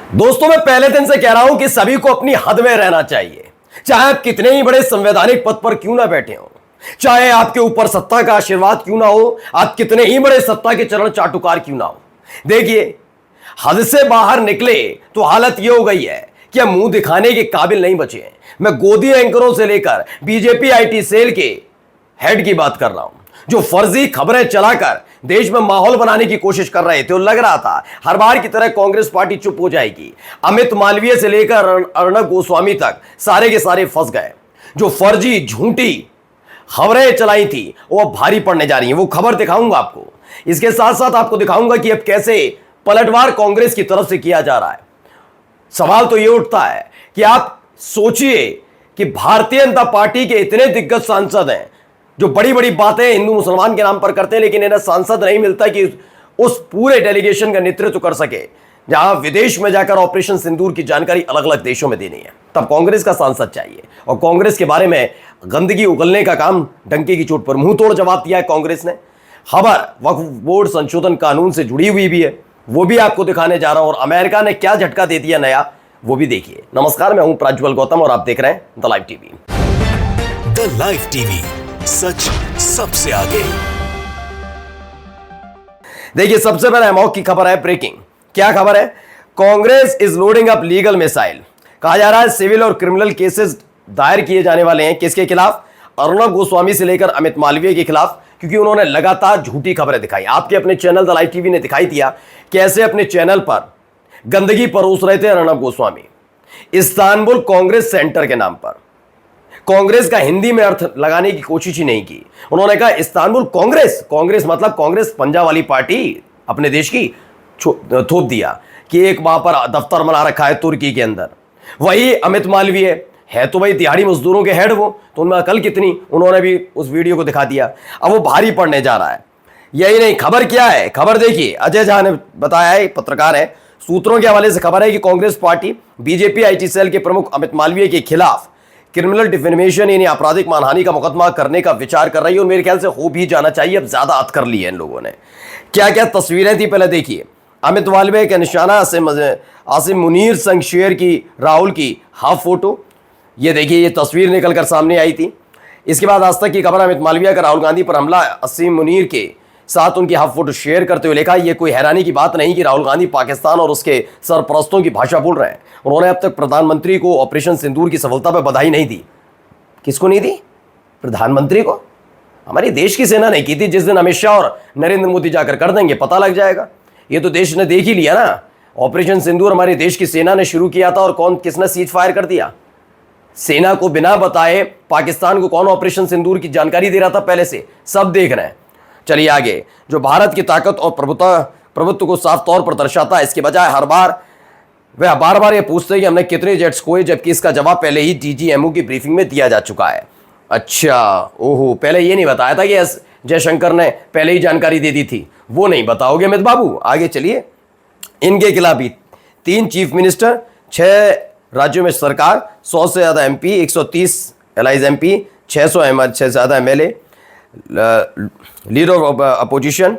दोस्तों, मैं पहले दिन से कह रहा हूं कि सभी को अपनी हद में रहना चाहिए। चाहे आप कितने ही बड़े संवैधानिक पद पर क्यों ना बैठे हो, चाहे आपके ऊपर सत्ता का आशीर्वाद क्यों ना हो, आप कितने ही बड़े सत्ता के चरण चाटुकार क्यों ना हो, देखिए, हद से बाहर निकले तो हालत यह हो गई है कि हम मुंह दिखाने के काबिल नहीं बचे हैं। मैं गोदी एंकरों से लेकर बीजेपी आईटी सेल के हेड की बात कर रहा हूं, जो फर्जी खबरें चलाकर देश में माहौल बनाने की कोशिश कर रहे थे। और लग रहा था हर बार की तरह कांग्रेस पार्टी चुप हो जाएगी। अमित मालवीय से लेकर अर्णब गोस्वामी तक सारे के सारे फंस गए। जो फर्जी झूठी खबरें चलाई थी वो अब भारी पड़ने जा रही हैं। वो खबर दिखाऊंगा आपको, इसके साथ साथ आपको दिखाऊंगा कि अब कैसे पलटवार कांग्रेस की तरफ से किया जा रहा है। सवाल तो ये उठता है कि आप सोचिए कि भारतीय जनता पार्टी के इतने दिग्गज सांसद हैं जो बड़ी बड़ी बातें हिंदू मुसलमान के नाम पर करते हैं, लेकिन इन्हें सांसद नहीं मिलता कि उस पूरे डेलीगेशन का नेतृत्व कर सके जहां विदेश में जाकर ऑपरेशन सिंदूर की जानकारी अलग अलग देशों में देनी है। तब कांग्रेस का सांसद चाहिए। और कांग्रेस के बारे में गंदगी उगलने का काम डंके की चोट पर मुंह तोड़ जवाब दिया है कांग्रेस ने। खबर वक्फ बोर्ड संशोधन कानून से जुड़ी हुई भी है, वो भी आपको दिखाने जा रहा हूं। और अमेरिका ने क्या झटका दे दिया नया, वो भी देखिए। नमस्कार, मैं हूं प्रज्वल गौतम और आप देख रहे हैं the live TV. The live TV, सच सबसे आगे। देखिए, सबसे पहले अमोक की खबर है, ब्रेकिंग। क्या खबर है? Congress is loading up legal missile. कहा जा रहा है सिविल और क्रिमिनल केसेस दायर किए जाने वाले हैं। किसके खिलाफ? अर्णब गोस्वामी से लेकर अमित मालवीय के खिलाफ, क्योंकि उन्होंने लगातार झूठी खबरें दिखाई। आपके अपने चैनल द लाइव टीवी ने दिखाई दिया कैसे अपने चैनल पर गंदगी परोस रहे थे अर्णब गोस्वामी। इस्तांबुल कांग्रेस सेंटर के नाम पर कांग्रेस का हिंदी में अर्थ लगाने की कोशिश ही नहीं की। उन्होंने कहा इस्तांबुल कांग्रेस, कांग्रेस मतलब कांग्रेस पंजाब वाली पार्टी अपने देश की थोप दिया कि एक वहां पर दफ्तर बना रखा है तुर्की के अंदर। वही अमित मालवीय है तो भाई दिहाड़ी मजदूरों के हेड, वो तो उनमें अकल कितनी, उन्होंने भी उस वीडियो को दिखा दिया। अब वो भारी पड़ने जा रहा है। यही नहीं, खबर क्या है? खबर देखिए, अजय झा ने बताया है, पत्रकार है। सूत्रों के हवाले से खबर है कि Congress party BJP IT cell के प्रमुख अमित मालवीय के खिलाफ क्रिमिनल डिफेमेशन यानी आपराधिक मानहानि का मुकदमा करने का विचार कर रही है। और मेरे ख्याल से हो भी जाना चाहिए, अब ज्यादा हद कर ली है इन लोगों ने। क्या क्या तस्वीरें थी पहले देखिए। अमित मालवीय के निशाना आसिम मुनीर संग शेयर की राहुल की हाफ फोटो, ये देखिए, ये तस्वीर निकलकर सामने आई थी। इसके बाद आज तक की खबर, अमित मालवीय का राहुल गांधी पर हमला, आसिम मुनीर के साथ उनकी हाफ फोटो शेयर करते हुए लिखा, ये कोई हैरानी की बात नहीं कि राहुल गांधी पाकिस्तान और उसके सरपरस्तों की भाषा बोल रहे हैं। उन्होंने अब तक प्रधानमंत्री को ऑपरेशन सिंदूर की सफलता पर बधाई नहीं दी। किसको नहीं दी? प्रधानमंत्री को। हमारी देश की सेना नहीं की थी। जिस दिन अमित शाह और नरेंद्र मोदी जाकर कर देंगे पता लग जाएगा। ये तो देश ने देख ही लिया ना। ऑपरेशन सिंदूर हमारे देश की सेना ने शुरू किया था, और किसने सीज फायर कर दिया? सेना को बिना बताए पाकिस्तान को कौन ऑपरेशन सिंदूर की जानकारी दे रहा था पहले से? सब देख रहे हैं। चलिए आगे। जो भारत की ताकत और प्रभुत्व को साफ तौर पर दर्शाता है, इसके बजाय हर बार वह बार बार ये पूछते हैं कि हमने कितने जेट्स खोए, जबकि इसका जवाब पहले ही डीजीएमओ की ब्रीफिंग में दिया जा चुका है। अच्छा, ओहो, पहले ये नहीं बताया था कि एस जयशंकर ने पहले ही जानकारी दे दी थी। वो नहीं बताओगे अमित बाबू? आगे चलिए। इनके खिलाफ भी 3 चीफ मिनिस्टर, 6 राज्यों में सरकार, 100 से ज्यादा एमपी, 130 एलाइज एमपी, 600 से ज्यादा MLA, leader of opposition,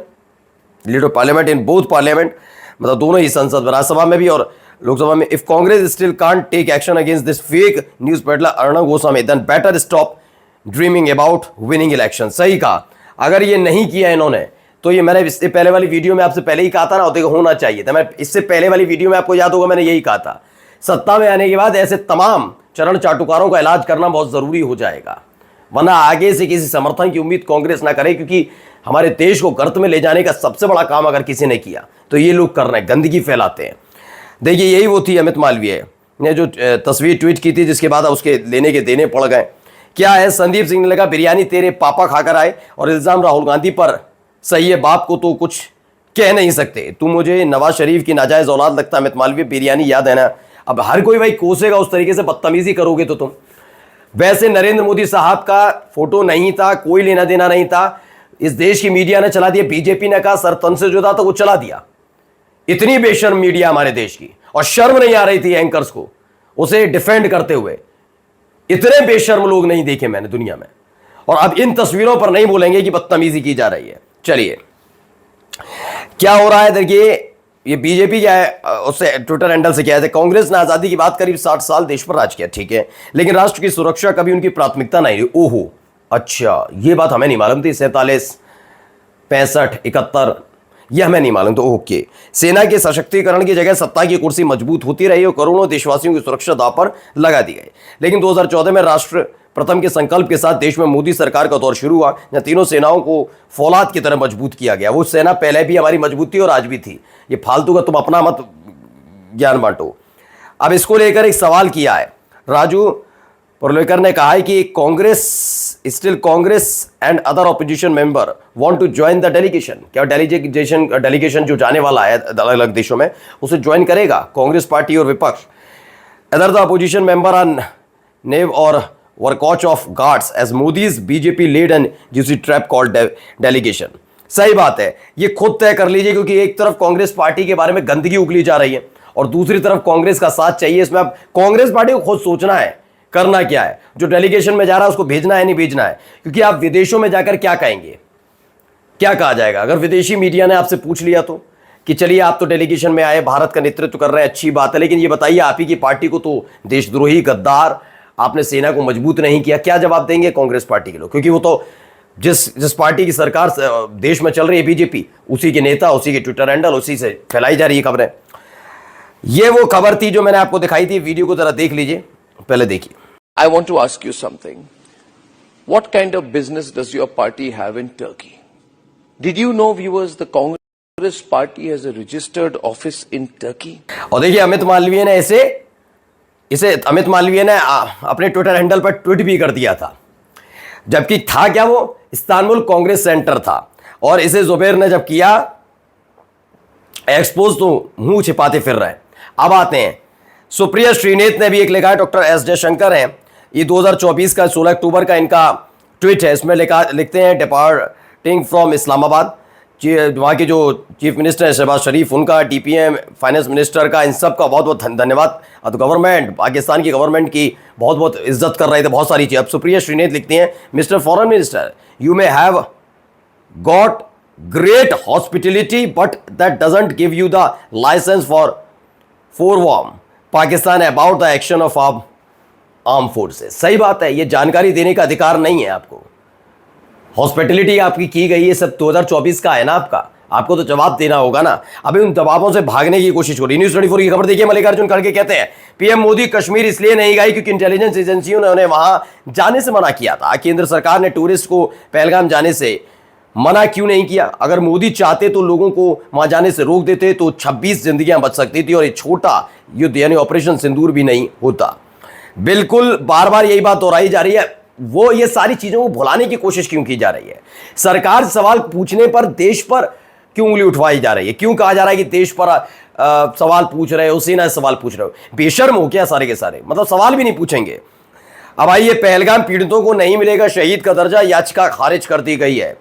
leader of parliament in both parliament, मतलब दोनों ही संसद, राज्यसभा में भी और लोकसभा में। If Congress still can't take action against this fake news peddler Arnab Goswami, then better stop dreaming about winning election. सही कहा। अगर ये नहीं किया इन्होंने तो ये मैंने इससे पहले वाली वीडियो में आपसे पहले ही कहा था ना, देखो होना चाहिए था। मैं इससे पहले वाली वीडियो में आपको याद होगा मैंने यही कहा था, सत्ता में आने के बाद ऐसे तमाम चरण चाटुकारों का इलाज करना बहुत जरूरी हो जाएगा, वरना आगे से किसी समर्थन की उम्मीद कांग्रेस ना करे। क्योंकि हमारे देश को गर्त में ले जाने का सबसे बड़ा काम अगर किसी ने किया तो ये लोग कर रहे हैं, गंदगी फैलाते हैं। देखिए, यही वो थी अमित मालवीय ने जो तस्वीर ट्वीट की थी, जिसके बाद उसके लेने के देने पड़ गए। क्या है? संदीप सिंह ने लगा बिरयानी तेरे पापा खाकर आए, और इल्जाम राहुल गांधी पर। सही है, बाप को तो कुछ कह नहीं सकते। तू मुझे नवाज शरीफ की नाजायज औलाद लगता। अमित मालवीय, बिरयानी याद है ना? अब हर कोई भाई कोसेगा उस तरीके से, बदतमीजी करोगे तो तुम। वैसे नरेंद्र मोदी साहब का फोटो नहीं था, कोई लेना देना नहीं था। इस देश की मीडिया ने चला दिया। बीजेपी ने कहा सर तन से जुदा, तो वो चला दिया। इतनी बेशर्म मीडिया हमारे देश की, और शर्म नहीं आ रही थी एंकर्स को उसे डिफेंड करते हुए। इतने बेशर्म लोग नहीं देखे मैंने दुनिया में। और अब इन तस्वीरों पर नहीं बोलेंगे कि बदतमीजी की जा रही है। चलिए, क्या हो रहा है देखिए। ये बीजेपी क्या है, उससे ट्विटर हैंडल से क्या है, कांग्रेस ने आजादी की बात करीब 60 साल देश पर राज किया, ठीक है, लेकिन राष्ट्र की सुरक्षा कभी उनकी प्राथमिकता नहीं रही। ओहो, अच्छा, ये बात हमें नहीं मालूम थी। 47, 65, 71, ये हमें नहीं मालूम। तो ओके, सेना के सशक्तिकरण की जगह सत्ता की कुर्सी मजबूत होती रही और करोड़ों देशवासियों की सुरक्षा दांव पर लगा दी गई। लेकिन 2014 में राष्ट्र प्रथम के संकल्प के साथ देश में मोदी सरकार का दौर शुरू हुआ, जहां तीनों सेनाओं को फौलाद की तरह मजबूत किया गया। वो सेना पहले भी हमारी मजबूत थी और आज भी थी। ये फालतू का तुम अपना मत ज्ञान बांटो। अब इसको लेकर एक सवाल किया है, राजू पर्लेकर ने कहा है कि Congress and other opposition member want to join the delegation. क्या डेलीगेशन जो जाने वाला है अलग अलग देशों में, उसे ज्वाइन करेगा कांग्रेस पार्टी और विपक्ष? Other the opposition member are never or were caught off guards as Modi's BJP led and जिसी ट्रैप कॉल्ड डेलीगेशन। सही बात है, ये खुद तय कर लीजिए, क्योंकि एक तरफ कांग्रेस पार्टी के बारे में गंदगी उगली जा रही है और दूसरी तरफ कांग्रेस का साथ चाहिए। इसमें अब कांग्रेस पार्टी को खुद सोचना है करना क्या है। जो डेलीगेशन में जा रहा है उसको भेजना है नहीं भेजना है, क्योंकि आप विदेशों में जाकर क्या कहेंगे, क्या कहा जाएगा? अगर विदेशी मीडिया ने आपसे पूछ लिया तो कि चलिए आप तो डेलीगेशन में आए, भारत का नेतृत्व कर रहे हैं, अच्छी बात है, लेकिन ये बताइए आप ही की पार्टी को तो देशद्रोही, गद्दार, आपने सेना को मजबूत नहीं किया, क्या जवाब देंगे कांग्रेस पार्टी के लोग? क्योंकि वो तो जिस पार्टी की सरकार देश में चल रही है बीजेपी, उसी के नेता, उसी के ट्विटर हैंडल, उसी से फैलाई जा रही है खबरें। ये वो खबर थी जो मैंने आपको दिखाई थी। वीडियो को जरा देख लीजिए, पहले देखिए। I want to ask you something. What kind of business does your party have in Turkey? Did you know, viewers, the Congress party has a registered office in Turkey? और देखिए, अमित मालवीय ने इसे अमित मालवीय ने अपने ट्विटर हैंडल पर tweet भी कर दिया था, जबकि था क्या, वो इस्तांबुल कांग्रेस सेंटर था। और इसे जुबैर ने जब किया एक्सपोज, तो मुंह छिपाते फिर रहे हैं। अब आते हैं, सुप्रिया श्रीनेत ने भी एक लिखा है, डॉक्टर एस जयशंकर हैं, ये 2024 का 16 अक्टूबर का इनका ट्वीट है। इसमें लिखते हैं, डिपार्टिंग फ्रॉम इस्लामाबाद, वहाँ के जो चीफ मिनिस्टर है शहबाज शरीफ, उनका, डीपीएम फाइनेंस मिनिस्टर का, इन सब का बहुत बहुत धन्यवाद। अब गवर्नमेंट, पाकिस्तान की गवर्नमेंट की बहुत बहुत इज्जत कर रहे थे, बहुत सारी चीज़। अब सुप्रिया श्रीनेत लिखती हैं, mister foreign minister, you may have got great hospitality but that doesn't give you the licence for forewarn Pakistan about the action of arm forces. सही बात है, ये जानकारी देने का अधिकार नहीं है आपको। हॉस्पिटलिटी आपकी की गई है, सब 2024 का है ना, आपको तो जवाब देना होगा ना। अभी उन जवाबों से भागने की कोशिश हो रही। न्यूज़ 24 की खबर देखिए, मल्लिकार्जुन खड़गे कहते हैं, पीएम मोदी कश्मीर इसलिए नहीं गए क्योंकि इंटेलिजेंस एजेंसियों ने उन्हें वहां जाने से मना किया था। केंद्र सरकार ने टूरिस्ट को पहलगाम जाने से मना क्यों नहीं किया? अगर मोदी चाहते तो लोगों को वहां जाने से रोक देते तो 26 जिंदगियां बच सकती थी और ये छोटा युद्ध यानी ऑपरेशन सिंदूर भी नहीं होता। बिल्कुल बार बार यही बात दोहराई जा रही है। वो ये सारी चीजों को भुलाने की कोशिश क्यों की जा रही है? सरकार सवाल पूछने पर देश पर क्यों उंगली उठवाई जा रही है? क्यों कहा जा रहा है कि देश पर सवाल पूछ रहे हो, सेना सवाल पूछ रहे हो? बेशर्म हो क्या सारे के सारे? मतलब सवाल भी नहीं पूछेंगे। अब आइए, पहलगाम पीड़ितों को नहीं मिलेगा शहीद का दर्जा, याचिका खारिज कर दी गई है।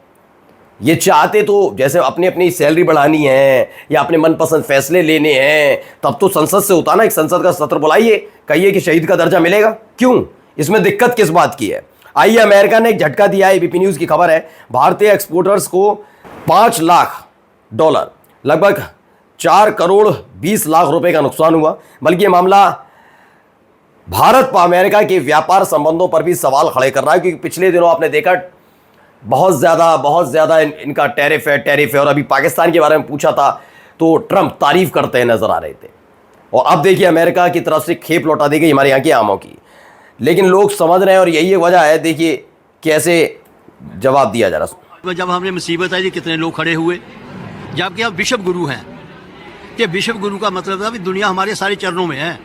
ये चाहते तो जैसे अपनी अपनी सैलरी बढ़ानी है या अपने मनपसंद फैसले लेने हैं, तब तो संसद से होता ना, एक संसद का सत्र बुलाइए, कहिए कि शहीद का दर्जा मिलेगा। क्यों? इसमें दिक्कत किस बात की है? आइए, अमेरिका ने एक झटका दिया है। एबीपी न्यूज की खबर है, भारतीय एक्सपोर्टर्स को $5 लाख, लगभग 4 करोड़ 20 लाख रुपए का नुकसान हुआ। बल्कि ये मामला भारत व अमेरिका के व्यापार संबंधों पर भी सवाल खड़े कर रहा है, क्योंकि पिछले दिनों आपने देखा बहुत ज़्यादा इनका टैरिफ है। और अभी पाकिस्तान के बारे में पूछा था तो ट्रंप तारीफ करते नजर आ रहे थे। और अब देखिए, अमेरिका की तरफ से खेप लौटा दी गई हमारे यहाँ के आमों की। लेकिन लोग समझ रहे हैं और यही वजह है। देखिए कैसे जवाब दिया जा रहा है। जब हमने मुसीबत आई, कितने लोग खड़े हुए, जबकि अब विश्व गुरु हैं। कि विश्व गुरु का मतलब है कि दुनिया हमारे सारे चरणों में है,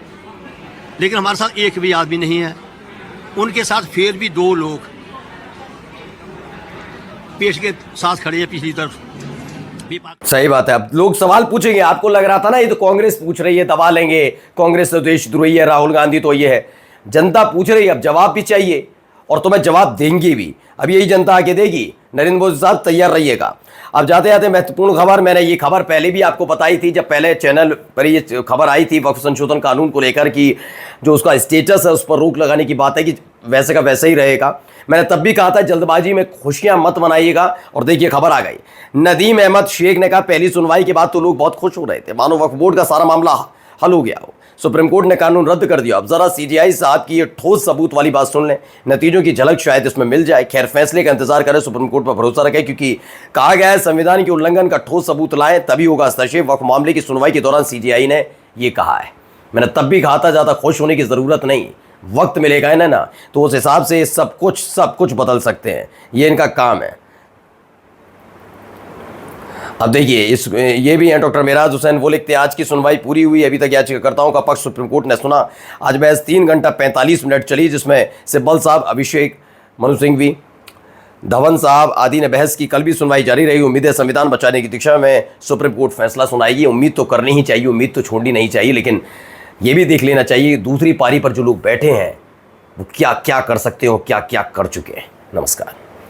लेकिन हमारे साथ एक भी आदमी नहीं है। उनके साथ फिर भी 2 लोग पेश के साथ खड़े हैं पिछली तरफ। सही बात है। अब लोग सवाल पूछेंगे। आपको लग रहा था ना ये तो कांग्रेस पूछ रही है, दबा लेंगे, कांग्रेस तो देशद्रोही है, राहुल गांधी तो ये है। जनता पूछ रही है, अब जवाब भी चाहिए और तुम्हें जवाब देंगे भी। अब यही जनता आके देगी नरेंद्र मोदी साहब तैयार रहिएगा। अब जाते जाते महत्वपूर्ण खबर, मैंने ये खबर पहले भी आपको बताई थी, जब पहले चैनल पर ये खबर आई थी वक्फ संशोधन कानून को लेकर कि जो उसका स्टेटस है उस पर रोक लगाने की बात है कि वैसे का वैसे ही रहेगा। मैंने तब भी कहा था जल्दबाजी में खुशियां मत मनाइएगा, और देखिए खबर आ गई। नदीम अहमद शेख ने कहा पहली सुनवाई के बाद तो लोग बहुत खुश हो रहे थे, मानो वक्फ बोर्ड का सारा मामला हल हो गया हो। सुप्रीम कोर्ट ने कानून रद्द कर दिया। अब जरा सीजीआई साहब की ये ठोस सबूत वाली बात सुन लें, नतीजों की झलक शायद इसमें मिल जाए। खैर फैसले का इंतजार करें, सुप्रीम कोर्ट पर भरोसा रखें, क्योंकि कहा गया है संविधान के उल्लंघन का ठोस सबूत लाएं तभी होगा हस्तक्षेप। वक्फ मामले की सुनवाई के दौरान सीजीआई ने ये कहा है। मैंने तब भी कहा था ज्यादा खुश होने की जरूरत नहीं, वक्त मिलेगा इन्हें ना तो उस हिसाब से सब कुछ बदल सकते हैं, ये इनका काम है। अब देखिए ये भी हैं डॉक्टर मेराज हुसैन, वो लिखते हैं आज की सुनवाई पूरी हुई, अभी तक याचिकाकर्ताओं का पक्ष सुप्रीम कोर्ट ने सुना। आज बहस 3 घंटा 45 मिनट चली, जिसमें सिब्बल साहब, अभिषेक मनु सिंघवी, धवन साहब आदि ने बहस की। कल भी सुनवाई जारी रही। उम्मीद है संविधान बचाने की दिशा में सुप्रीम कोर्ट फैसला सुनाएगी। उम्मीद तो करनी ही चाहिए, उम्मीद तो छोड़नी नहीं चाहिए, लेकिन ये भी देख लेना चाहिए दूसरी पारी पर जो लोग बैठे हैं वो क्या क्या कर सकते हो, क्या क्या कर चुके हैं। नमस्कार।